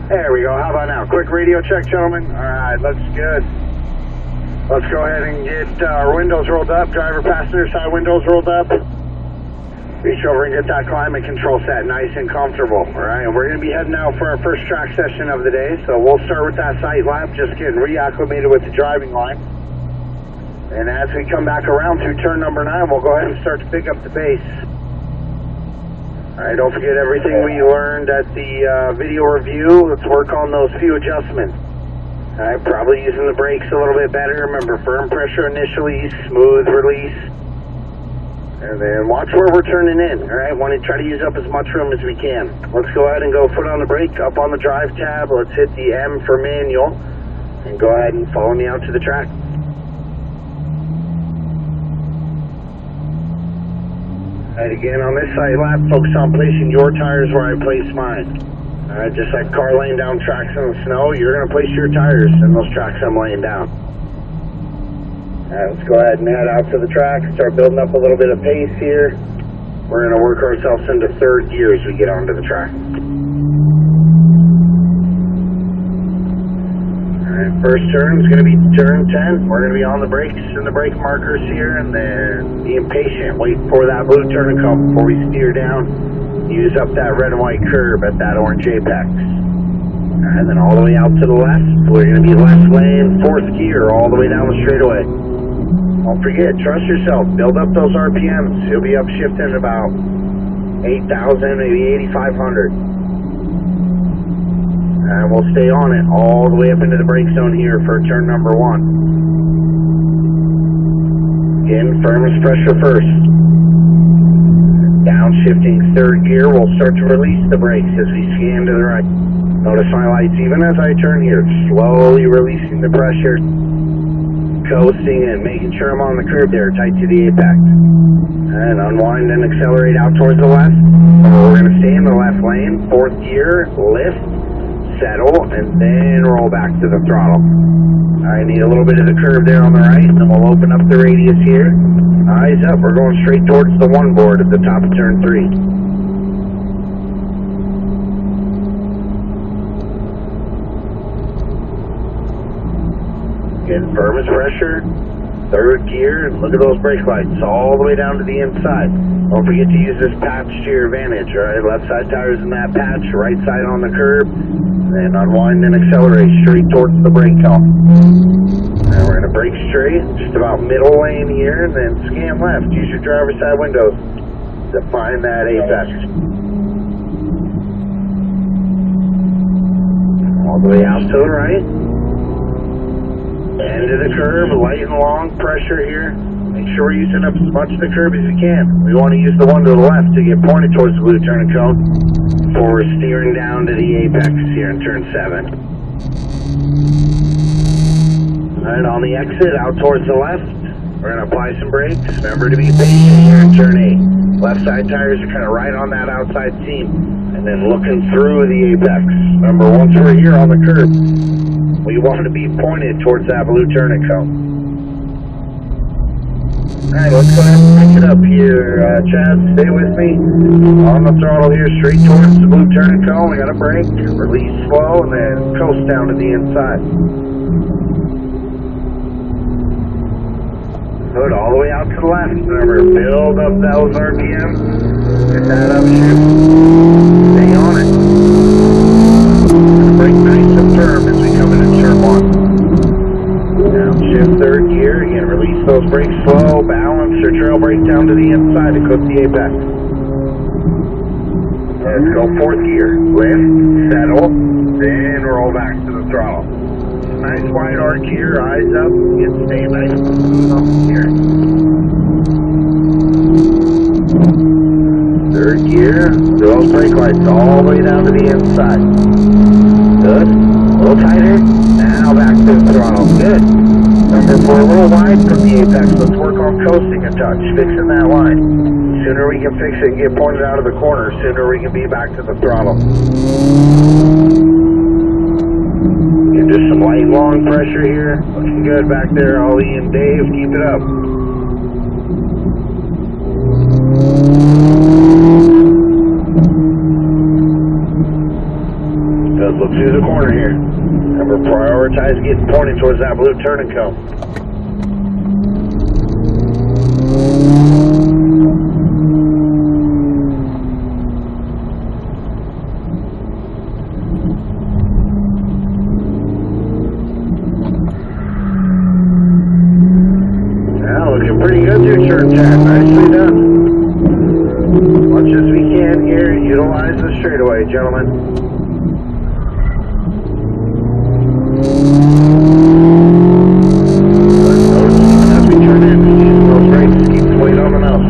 There we go. How about now? Quick radio check, gentlemen. All right, looks good. Let's go ahead and get our windows rolled up. Driver, passenger side windows rolled up. Reach over and get that climate control set nice and comfortable. All right, and we're going to be heading out for our first track session of the day. So we'll start with that sight lap, just getting reacclimated with the driving line. And as we come back around through turn number 9, we'll go ahead and start to pick up the pace. All right, don't forget everything we learned at the video review. Let's work on those few adjustments. All right, probably using the brakes a little bit better. Remember, firm pressure initially, smooth release. And then watch where we're turning in, all right? Want to try to use up as much room as we can. Let's go ahead and go foot on the brake, up on the drive tab. Let's hit the M for manual. And go ahead and follow me out to the track. All right, again, on this side lap, focus on placing your tires where I place mine. All right, just like car laying down tracks in the snow, you're going to place your tires in those tracks I'm laying down. All right, let's go ahead and head out to the track, start building up a little bit of pace here. We're going to work ourselves into third gear as we get onto the track. All right, first turn is going to be turn 10. We're going to be on the brakes and the brake markers here, and then be impatient. Wait for that blue turn to come before we steer down. Use up that red and white curb at that orange apex. And then all the way out to the left, we're going to be left lane, fourth gear, all the way down the straightaway. Don't forget, trust yourself, build up those RPMs. You'll be upshifting about 8,000, maybe 8,500. And we'll stay on it all the way up into the brake zone here for turn number 1. Again, firmest pressure first. Downshifting third gear, we'll start to release the brakes as we scan to the right. Notice my lights, even as I turn here, slowly releasing the pressure. Coasting and making sure I'm on the curb there, tight to the apex. And unwind and accelerate out towards the left. We're going to stay in the left lane, fourth gear, lift, settle, and then roll back to the throttle. I need a little bit of the curve there on the right, and then we'll open up the radius here. Eyes up, we're going straight towards the 1 board at the top of turn 3. Again, firmest pressure, third gear, and look at those brake lights all the way down to the inside. Don't forget to use this patch to your advantage, all right? Left side tires in that patch, right side on the curb, and unwind and accelerate straight towards the brake cone. And we're going to brake straight, just about middle lane here, and then scan left. Use your driver's side windows to find that apex. All the way out to the right. End of the curve, light and long pressure here. Make sure we're using up as much of the curve as we can. We want to use the one to the left to get pointed towards the blue turning cone before we're steering down to the apex here in turn 7. Alright, on the exit, out towards the left, we're going to apply some brakes. Remember to be patient here in turn 8. Left side tires are kind of right on that outside seam, and then looking through the apex. Remember, once we're here on the curve, we want to be pointed towards that blue turning cone. Alright, let's go ahead and pick it up here. Chad, stay with me. On the throttle here, straight towards the blue turning cone. We got to brake, release slow, and then coast down to the inside. Hood all the way out to the left. Remember, build up those RPMs. Get that upshift. Stay on it. Brake nice and firm as we come into turn 1. Now shift third gear, again release those brakes slow, balance your trail brake down to the inside to cook the apex. Let's go fourth gear, lift, settle, then roll back to the throttle. Nice wide arc here, eyes up, get stay nice here. Third gear, those brake lights all the way down to the inside. Good. A little tighter. Now back to the throttle. Good. Number 4, a little wide from the apex. Let's work on coasting a touch, fixing that line. The sooner we can fix it and get pointed out of the corner, the sooner we can be back to the throttle. And just some light, long pressure here. Looking good back there, Ollie and Dave. Keep it up. Good. look through the corner here. Remember, prioritize getting pointed towards that blue turning cone. Pretty good through turn 10. Nicely done. Much as we can here, utilize the straightaway, gentlemen. Let's notice even as we turn in, using those brakes, keep the weight on the nose.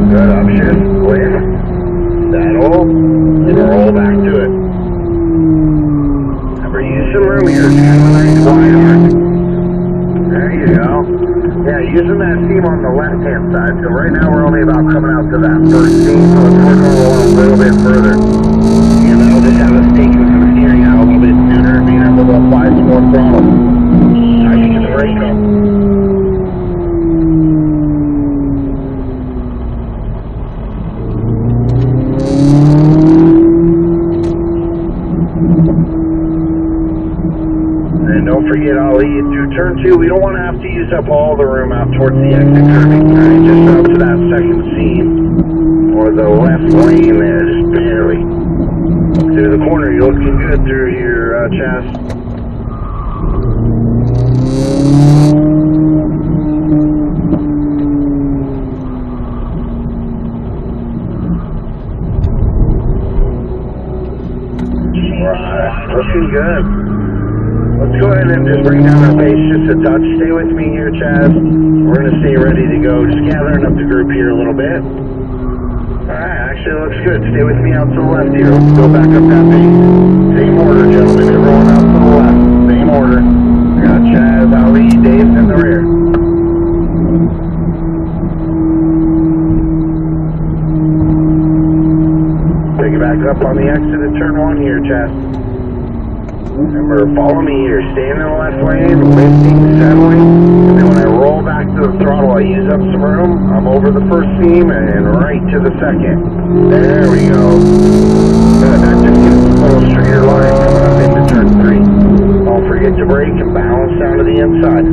Good, upshift, lift, settle, and roll back to it. Use some room here, kind of a nice wide arc. There you go. Yeah, using that seam on the left-hand side. So right now we're only about coming out to that first seam, so let's work on a little bit further. And that'll just have us taking some steering out a little bit sooner, being able to apply some more throttle. I can get the brake up. Don't forget, Ali, through turn 2, we don't want to have to use up all the room out towards the exit curving. Right? Just up to that second seam, or the left lane there, just barely. Through the corner, you're looking good through here, Chaz. Right, looking good. Let's go ahead and just bring down our pace just a touch. Stay with me here, Chaz. We're going to stay ready to go. Just gathering up the group here a little bit. Alright, actually looks good. Stay with me out to the left here. Let's go back up that pace. Same order, gentlemen. Everyone out to the left. Same order. We got Chaz, Ali, Dave in the rear. Take it back up on the exit at turn 1 here, Chaz. Remember, follow me here. Staying in the left lane, lifting, settling, and then when I roll back to the throttle, I use up some room. I'm over the first seam and right to the second. There we go. Good. That just gives us a little straighter line coming up into turn 3. Don't forget to brake and balance down to the inside.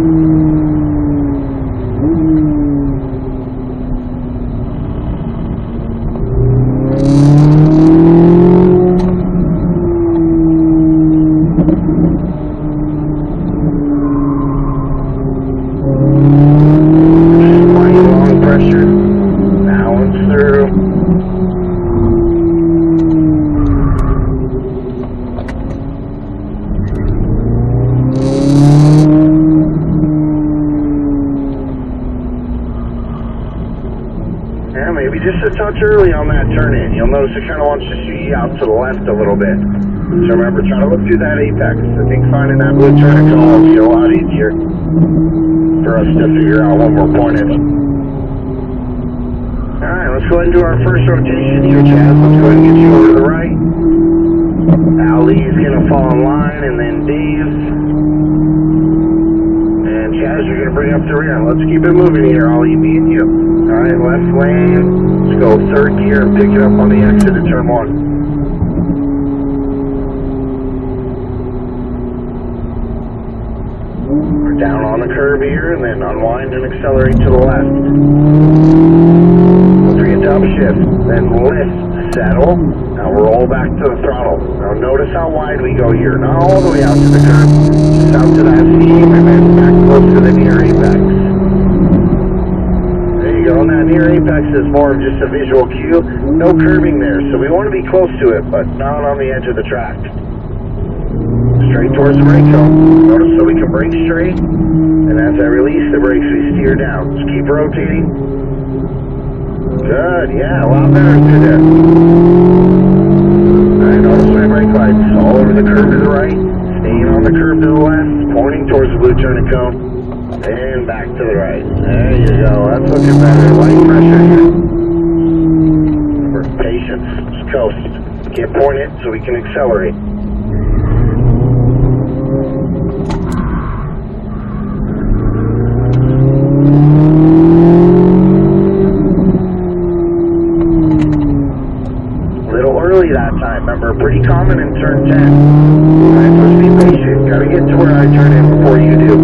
Maybe just a touch early on that turn in. You'll notice it kind of wants to shoot you out to the left a little bit. So remember, try to look through that apex. I think finding that blue turning cone will be a lot easier for us to figure out when we're pointed. Alright, let's go ahead and do our first rotation here, Chaz. Let's go ahead and get you over to the right. Ali's going to fall in line, and then Dave. And Chaz, you're going to bring up the rear. Let's keep it moving here, Ali, me and you. Alright, left lane. Let's go third gear and pick it up on the exit at turn 1. We're down on the curve here, and then unwind and accelerate to the left. Don't forget to upshift, then lift, settle. Now roll back to the throttle. Now notice how wide we go here. Not all the way out to the curve, just out to that seam, and then back close to the near apex. There you go. And that near apex is more of just a visual cue. No curving there, so we want to be close to it, but not on the edge of the track. Straight towards the brake cone. Notice so we can brake straight, and as I release the brakes, we steer down. Just keep rotating. Good, yeah, a lot better through there. Alright, notice my brake lights all over the curve to the right, staying on the curve to the left, pointing towards the blue turning cone, and back to the right. There you go, that's looking better. Light pressure here. Remember, patience, just coast. Can't point it so we can accelerate. turn 10. Alright, so just be patient. Gotta get to where I turn in before you do.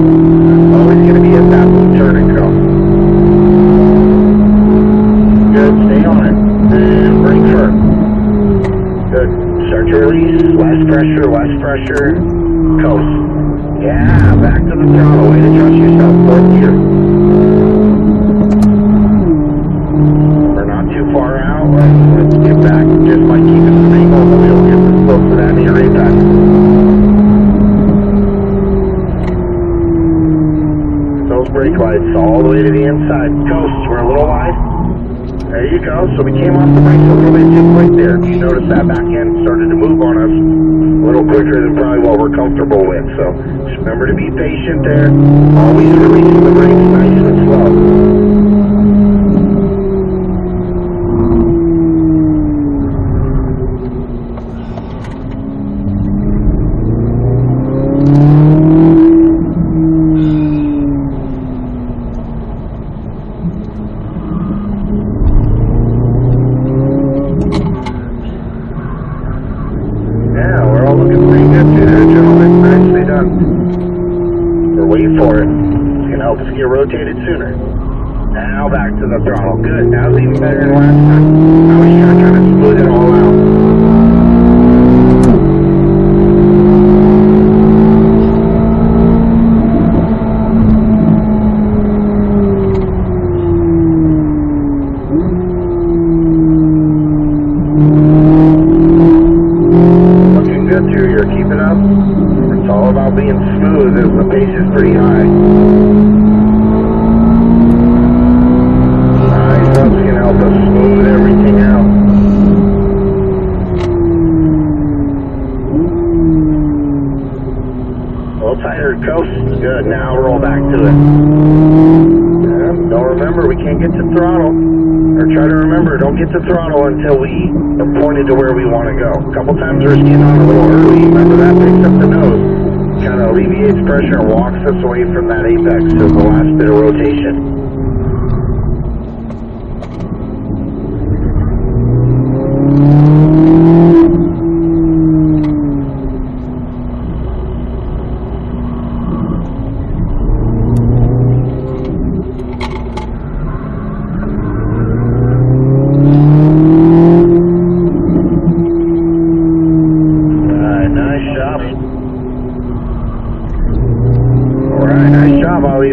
Always gonna be at that turn and go. Good, stay on it. And brake firm. Good. Start to release. Less pressure. Coast. Yeah, back to the throttle. Way to trust yourself. Fourth gear. We're not too far out. Let's get back just by keeping the brake on the wheel. Get this close to that near apex. Those brake lights all the way to the inside. Coast. We're a little wide. There you go. So we came off the brakes a little bit too quick there. You notice that back end started to move on us a little quicker than probably what we're comfortable with. So just remember to be patient there. Always releasing the brakes nice and slow. For it. It's going to help us get rotated sooner. Now back to the throttle. Good. Now it's even better than last time. Now we're trying to smooth it all out. Looking good through here. Keep it up. It's all about being smooth as the pace is pretty high. Nice ups can help us smooth everything out. A little tighter coast. Good. Now roll back to it. And don't remember, we can't get to throttle. Or try to remember, don't get to throttle until we are pointed to where we want to go. A couple times we're skiing on a little early. Remember that picks up the nose. Kind of alleviates pressure and walks us away from that apex to the last bit of rotation.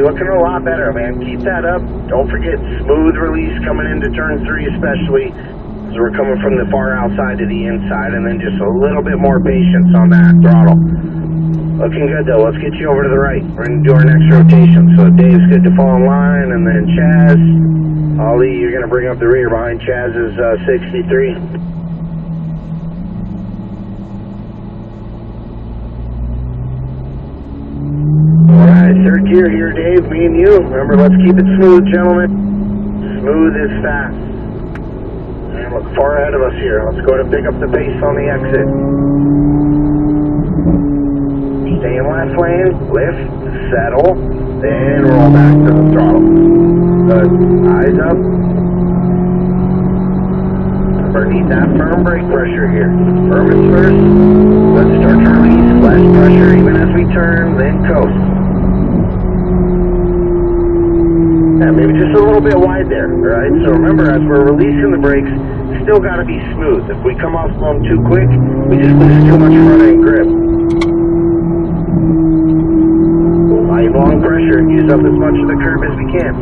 Looking a lot better, man. Keep that up. Don't forget smooth release coming into turn 3 especially, as we're coming from the far outside to the inside, and then just a little bit more patience on that throttle. Looking good though. Let's get you over to the right. We're going to do our next rotation. So Dave's good to fall in line, and then Chaz. Ollie, you're going to bring up the rear behind Chaz's 63. Third gear here, Dave, me and you. Remember, let's keep it smooth, gentlemen. Smooth is fast. And look far ahead of us here. Let's go ahead and pick up the pace on the exit. Stay in left lane, lift, settle, then roll back to the throttle. Good. Eyes up. Remember, need that firm brake pressure here. Firm is first. Let's start to release. Less pressure even as we turn, then coast. Yeah, maybe just a little bit wide there, right? So remember, as we're releasing the brakes, still got to be smooth. If we come off them too quick, we just lose too much front end grip. Light long pressure and use up as much of the curb as we can.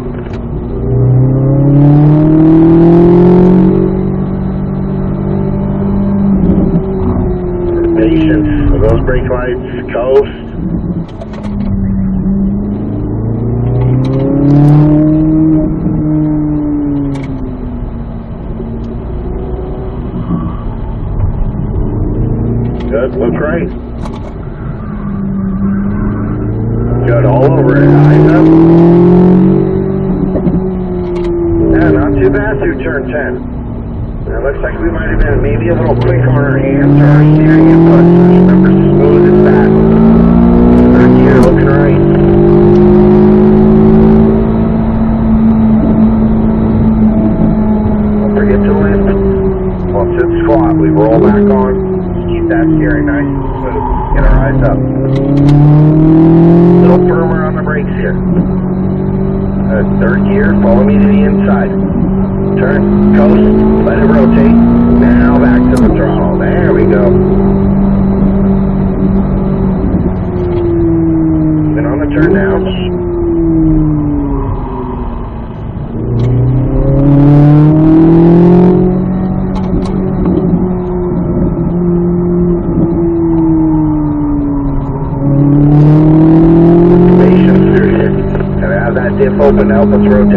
Patience. So those brake lights, coast. Good, look right. Good, all over it. Eyes up. Yeah, not too bad through turn 10. It looks like we might have been maybe a little quick on our hands or our steering input. Remember, smooth and fast. Third gear, looking right. Don't forget to lift. Once it's squat, we roll back on. keep that steering nice and smooth. Get our eyes up. A little firmer on the brakes here. Third gear, follow me to the inside. Turn, coast, let it rotate. Now back to the throttle. There we go. Even on the turn now. Diff open to help us rotate.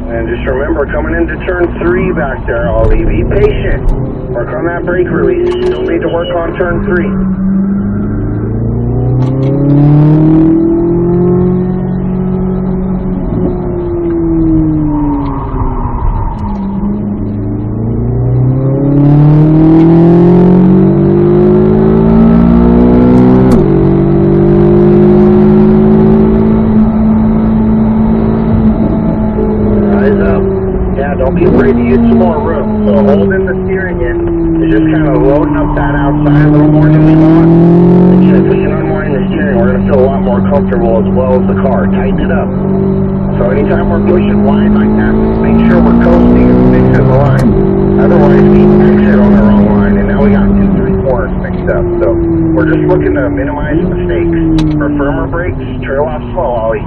And just remember, coming into turn 3 back there, Ollie, be patient. Work on that brake release. Still need to work on turn 3. Don't be afraid to use some more room. So holding the steering in is just kind of loading up that outside a little more than we want. Again, if we can unwind the steering, we're going to feel a lot more comfortable as well as the car. Tighten it up. So anytime we're pushing wide like that, make sure we're coasting and fixing the line. Otherwise, we exit on the wrong line, and now we got 2-3 corners mixed up. So we're just looking to minimize mistakes. For firmer brakes, trail off slow, Ollie.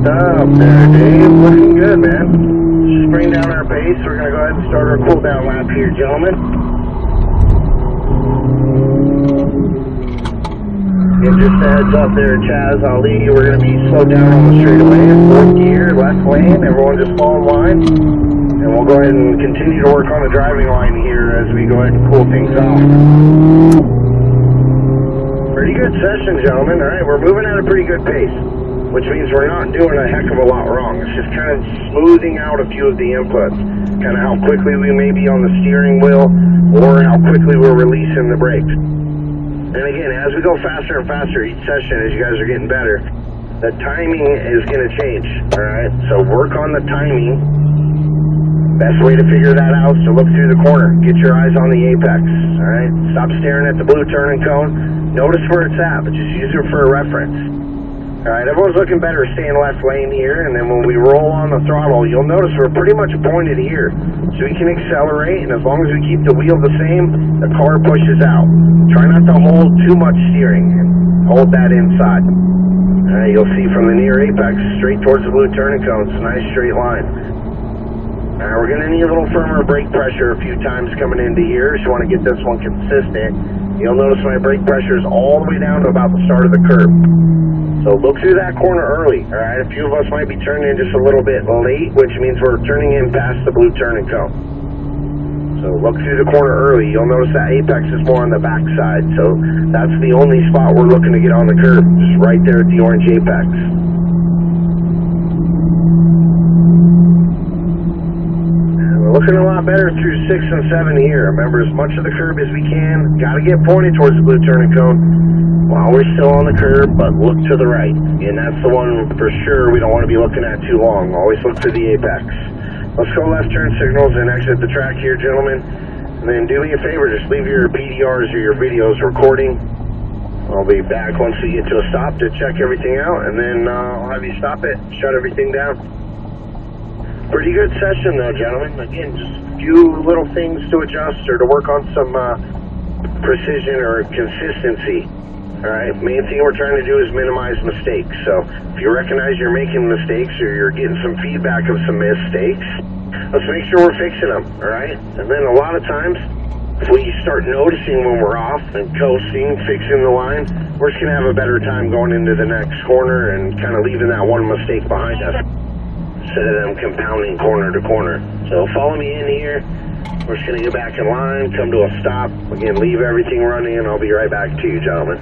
Up there, Dave. Looking good, man. Just bring down our pace. We're going to go ahead and start our cool down lap here, gentlemen. And just a heads up there, Chaz, Ali, we're going to be slowed down on the straightaway. 4th gear, left lane. Everyone just fall in line. And we'll go ahead and continue to work on the driving line here as we go ahead and cool things off. Pretty good session, gentlemen. All right, we're moving at a pretty good pace, which means we're not doing a heck of a lot wrong. It's just kind of smoothing out a few of the inputs, kind of how quickly we may be on the steering wheel or how quickly we're releasing the brakes. And again, as we go faster and faster each session, as you guys are getting better, the timing is going to change, all right? So work on the timing. Best way to figure that out is to look through the corner. Get your eyes on the apex, all right? Stop staring at the blue turning cone. Notice where it's at, but just use it for a reference. Alright, everyone's looking better staying left lane here, and then when we roll on the throttle, you'll notice we're pretty much pointed here. So we can accelerate, and as long as we keep the wheel the same, the car pushes out. Try not to hold too much steering, and hold that inside. You'll see from the near apex, straight towards the blue turning cone, it's a nice straight line. We're going to need a little firmer brake pressure a few times coming into here, so you want to get this one consistent. You'll notice my brake pressure is all the way down to about the start of the curve. So look through that corner early, all right? A few of us might be turning in just a little bit late, which means we're turning in past the blue turning cone. So look through the corner early. You'll notice that apex is more on the back side, so that's the only spot we're looking to get on the curve, just right there at the orange apex. And we're looking a lot better through 6 and 7 here. Remember, as much of the curve as we can, got to get pointed towards the blue turning cone. While we're still on the curve, but look to the right. And that's the one for sure we don't want to be looking at too long. Always look for the apex. Let's go left turn signals and exit the track here, gentlemen. And then do me a favor, just leave your PDRs or your videos recording. I'll be back once we get to a stop to check everything out, and then I'll have you stop it, shut everything down. Pretty good session though, gentlemen. Again, just a few little things to adjust or to work on some precision or consistency. Alright, main thing we're trying to do is minimize mistakes. So if you recognize you're making mistakes or you're getting some feedback of some mistakes, let's make sure we're fixing them, alright? And then a lot of times, if we start noticing when we're off and coasting, fixing the line, we're just going to have a better time going into the next corner and kind of leaving that one mistake behind us. instead of them compounding corner to corner. So follow me in here. We're just going to get back in line, come to a stop. Again, leave everything running, and I'll be right back to you, gentlemen.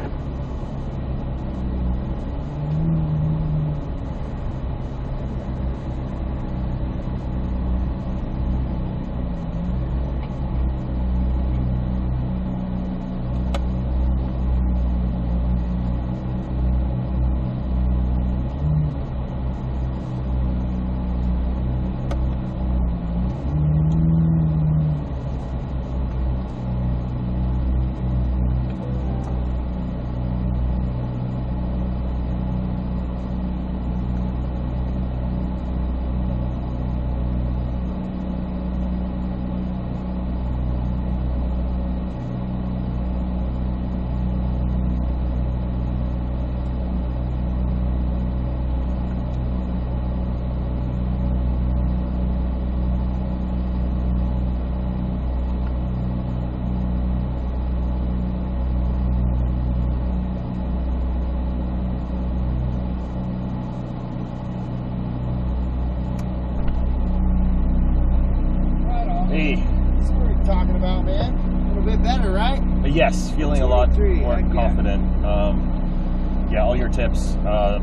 Hey. That's what we're talking about, man. A little bit better, right? Yes, feeling a lot 23, more heck yeah. confident. Yeah, all your tips.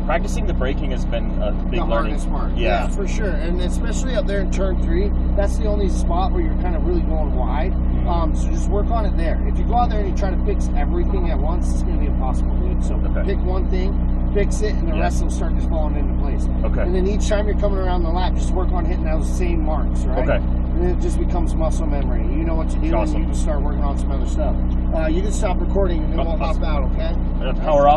Practicing the braking has been a big The learning. hardest part. Yeah. For sure. And especially up there in turn 3, that's the only spot where you're kind of really going wide. So just work on it there. If you go out there and you try to fix everything at once, it's going to be impossible, dude. So Okay. pick one thing, fix it, and the Yeah. rest will start just falling into place. Okay. And then each time you're coming around the lap, just work on hitting those same marks, right? Okay. And then it just becomes muscle memory. You know what to do, Awesome. and you can start working on some other stuff. You can stop recording, and then we'll hop Awesome. out, okay? Power off.